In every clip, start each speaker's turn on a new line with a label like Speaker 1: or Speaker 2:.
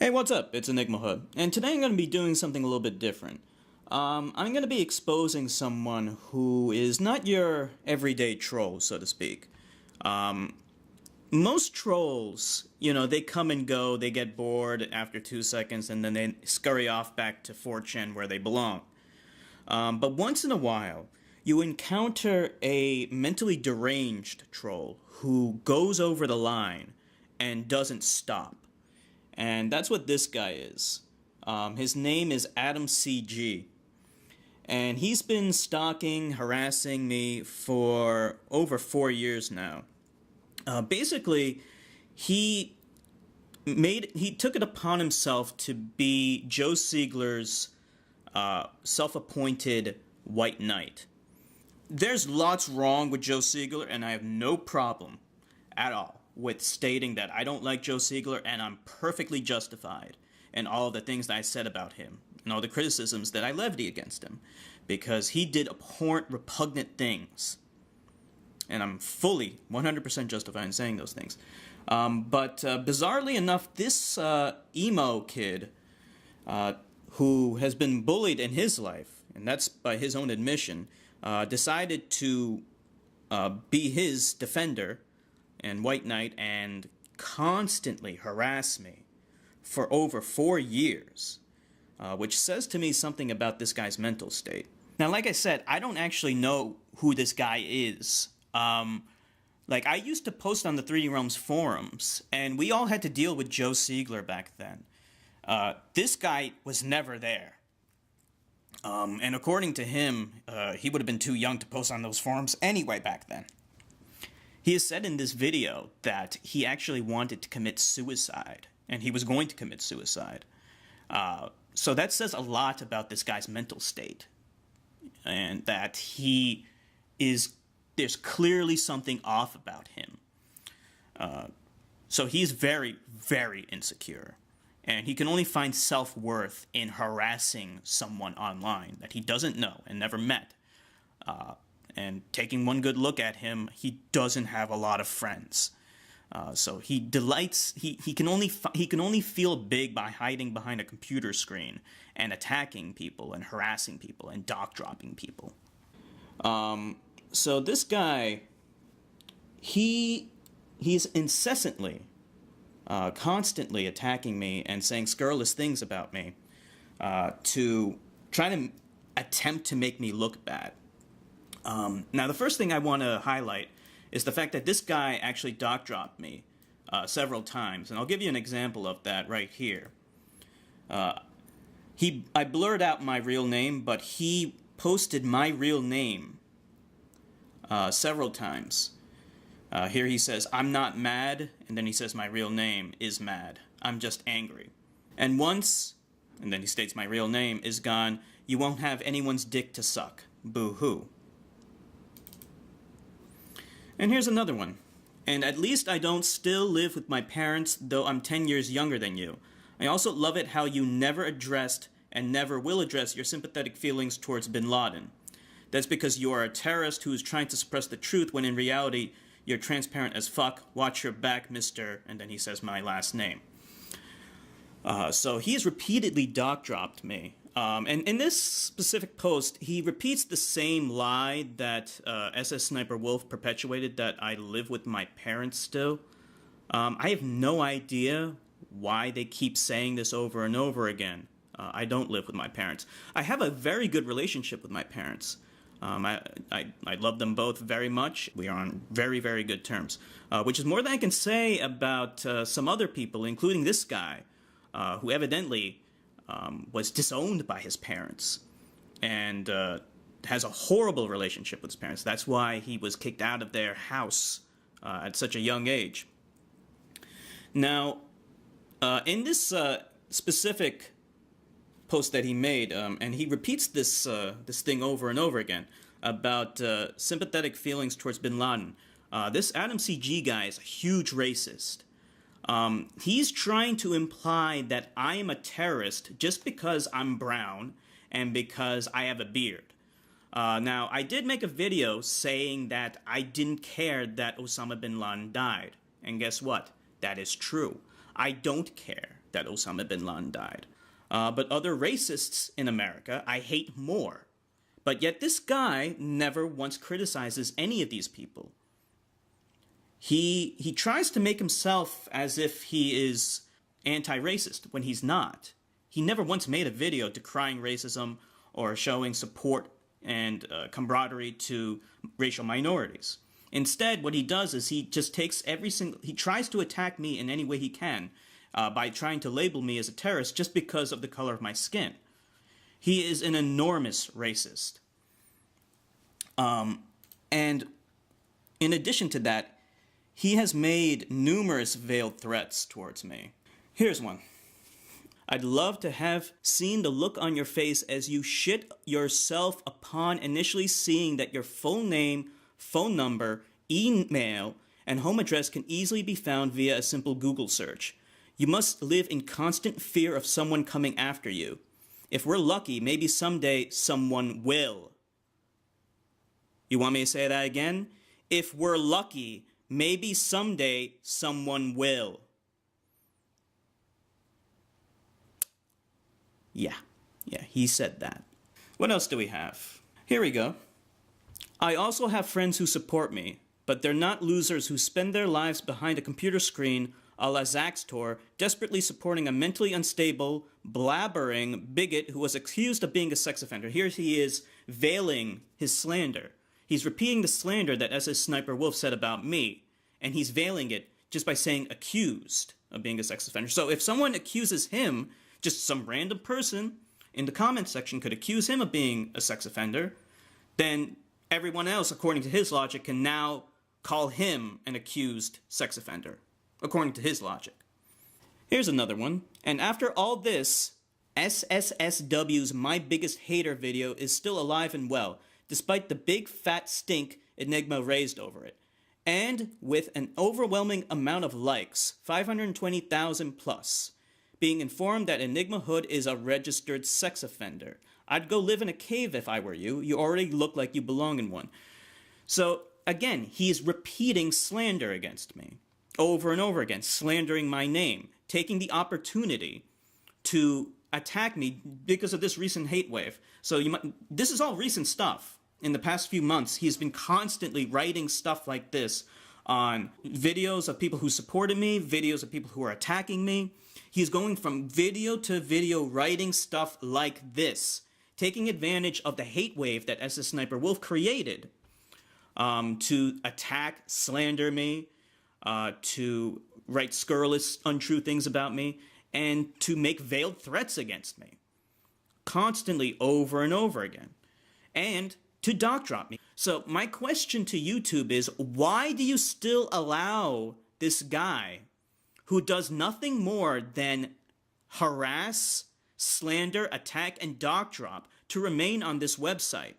Speaker 1: Hey, what's up? It's Enigma Hood, and today I'm going to be doing something a little bit different. I'm going to be exposing someone who is not your everyday troll, so to speak. Most trolls, they come and go, they get bored after 2 seconds, and then they scurry off back to 4chan where they belong. But once in a while, you encounter a mentally deranged troll who goes over the line and doesn't stop. And that's what this guy is. His name is AdamCG. And he's been stalking, harassing me for over 4 years now. Basically, he took it upon himself to be Joe Siegler's self-appointed white knight. There's lots wrong with Joe Siegler, and I have no problem at all with stating that I don't like Joe Siegler, and I'm perfectly justified in all the things that I said about him and all the criticisms that I levied against him, because he did abhorrent, repugnant things. And I'm fully 100% justified in saying those things. But bizarrely enough, this emo kid who has been bullied in his life, and that's by his own admission, decided to be his defender and white knight and constantly harass me for over 4 years, which says to me something about this guy's mental state. Now, like I said, I don't actually know who this guy is. I used to post on the 3D Realms forums, and we all had to deal with Joe Siegler back then. This guy was never there. And according to him, he would have been too young to post on those forums anyway back then. He has said in this video that he actually wanted to commit suicide, and he was going to commit suicide. So that says a lot about this guy's mental state, and that there's clearly something off about him. So he's very, very insecure, and he can only find self-worth in harassing someone online that he doesn't know and never met. And taking one good look at him, he doesn't have a lot of friends. So he delights. He can only feel big by hiding behind a computer screen and attacking people and harassing people and dock dropping people. So this guy, he's incessantly, constantly attacking me and saying scurrilous things about me, to try to attempt to make me look bad. Now, the first thing I want to highlight is the fact that this guy actually dock dropped me several times, and I'll give you an example of that right here. I blurred out my real name, but he posted my real name several times. Here he says, "I'm not mad," and then he says my real name is mad. "I'm just angry." And once, and then he states my real name is gone, "You won't have anyone's dick to suck. Boo-hoo." And here's another one. "And at least I don't still live with my parents, though I'm 10 years younger than you. I also love it how you never addressed and never will address your sympathetic feelings towards bin Laden. That's because you are a terrorist who is trying to suppress the truth when in reality you're transparent as fuck. Watch your back, mister." And then he says my last name. So he's repeatedly dock dropped me. And in this specific post, he repeats the same lie that SS Sniper Wolf perpetuated, that I live with my parents still. I have no idea why they keep saying this over and over again. I don't live with my parents. I have a very good relationship with my parents. I love them both very much. We are on very, very good terms, which is more than I can say about some other people, including this guy, who evidently was disowned by his parents and has a horrible relationship with his parents. That's why he was kicked out of their house at such a young age. Now, in this specific post that he made, and he repeats this thing over and over again about sympathetic feelings towards bin Laden. This AdamCG guy is a huge racist. He's trying to imply that I am a terrorist just because I'm brown and because I have a beard. Now, I did make a video saying that I didn't care that Osama bin Laden died. And guess what? That is true. I don't care that Osama bin Laden died. But other racists in America, I hate more. But yet this guy never once criticizes any of these people. He tries to make himself as if he is anti-racist when he's not. He never once made a video decrying racism or showing support and camaraderie to racial minorities. Instead, what he does is he just takes he tries to attack me in any way he can by trying to label me as a terrorist just because of the color of my skin. He is an enormous racist. And in addition to that, he has made numerous veiled threats towards me. Here's one. I'd love to have seen the look on your face as you shit yourself upon initially seeing that your full name, phone number, email, and home address can easily be found via a simple Google search. You must live in constant fear of someone coming after you. If we're lucky, maybe someday someone will. You want me to say that again? If we're lucky, maybe someday someone will. Yeah, he said that. What else do we have? Here we go. I also have friends who support me, but they're not losers who spend their lives behind a computer screen a la Zaxtor, desperately supporting a mentally unstable, blabbering bigot who was accused of being a sex offender. Here he is veiling his slander. He's repeating the slander that SS Sniper Wolf said about me, and he's veiling it just by saying accused of being a sex offender. So if someone accuses him, just some random person in the comment section could accuse him of being a sex offender, then everyone else, according to his logic, can now call him an accused sex offender, according to his logic. Here's another one. And after all this, SSSW's My Biggest Hater video is still alive and well, despite the big fat stink Enigma raised over it. And with an overwhelming amount of likes, 520,000 plus, being informed that Enigma Hood is a registered sex offender. I'd go live in a cave if I were you. You already look like you belong in one. So, again, he's repeating slander against me. Over and over again, slandering my name. Taking the opportunity to attack me because of this recent hate wave. So this is all recent stuff. In the past few months, he's been constantly writing stuff like this on videos of people who supported me, videos of people who are attacking me. He's going from video to video writing stuff like this, taking advantage of the hate wave that SS Sniper Wolf created to attack, slander me, to write scurrilous, untrue things about me, and to make veiled threats against me. Constantly, over and over again. And to doc drop me. So my question to YouTube is, why do you still allow this guy who does nothing more than harass, slander, attack, and doc drop to remain on this website?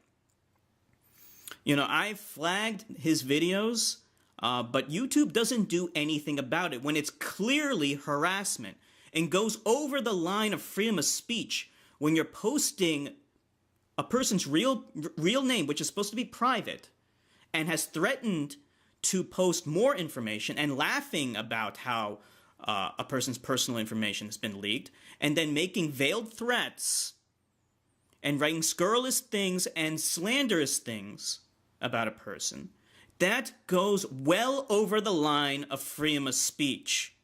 Speaker 1: You know, I've flagged his videos, but YouTube doesn't do anything about it when it's clearly harassment and goes over the line of freedom of speech when you're posting a person's real name, which is supposed to be private, and has threatened to post more information and laughing about how a person's personal information has been leaked, and then making veiled threats and writing scurrilous things and slanderous things about a person. That goes well over the line of freedom of speech.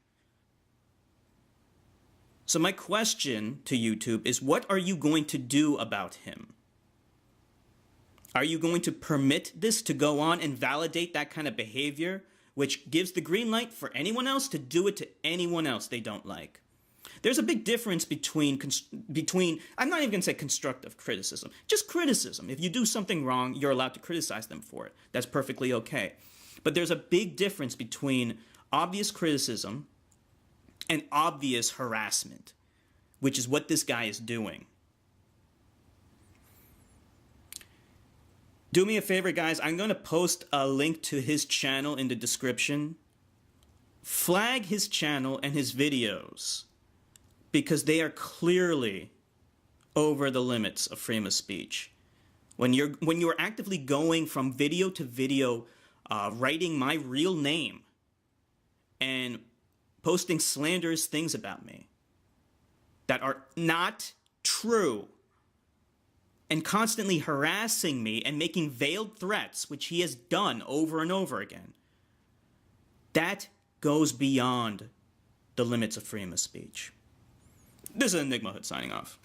Speaker 1: So my question to YouTube is, what are you going to do about him? Are you going to permit this to go on and validate that kind of behavior, which gives the green light for anyone else to do it to anyone else they don't like? There's a big difference between I'm not even going to say constructive criticism, just criticism. If you do something wrong, you're allowed to criticize them for it. That's perfectly okay. But there's a big difference between obvious criticism and obvious harassment, which is what this guy is doing. Do me a favor, guys. I'm going to post a link to his channel in the description. Flag his channel and his videos, because they are clearly over the limits of freedom of speech. When you're actively going from video to video, writing my real name and posting slanderous things about me that are not true, and constantly harassing me and making veiled threats, which he has done over and over again, that goes beyond the limits of freedom of speech. This is Enigma Hood signing off.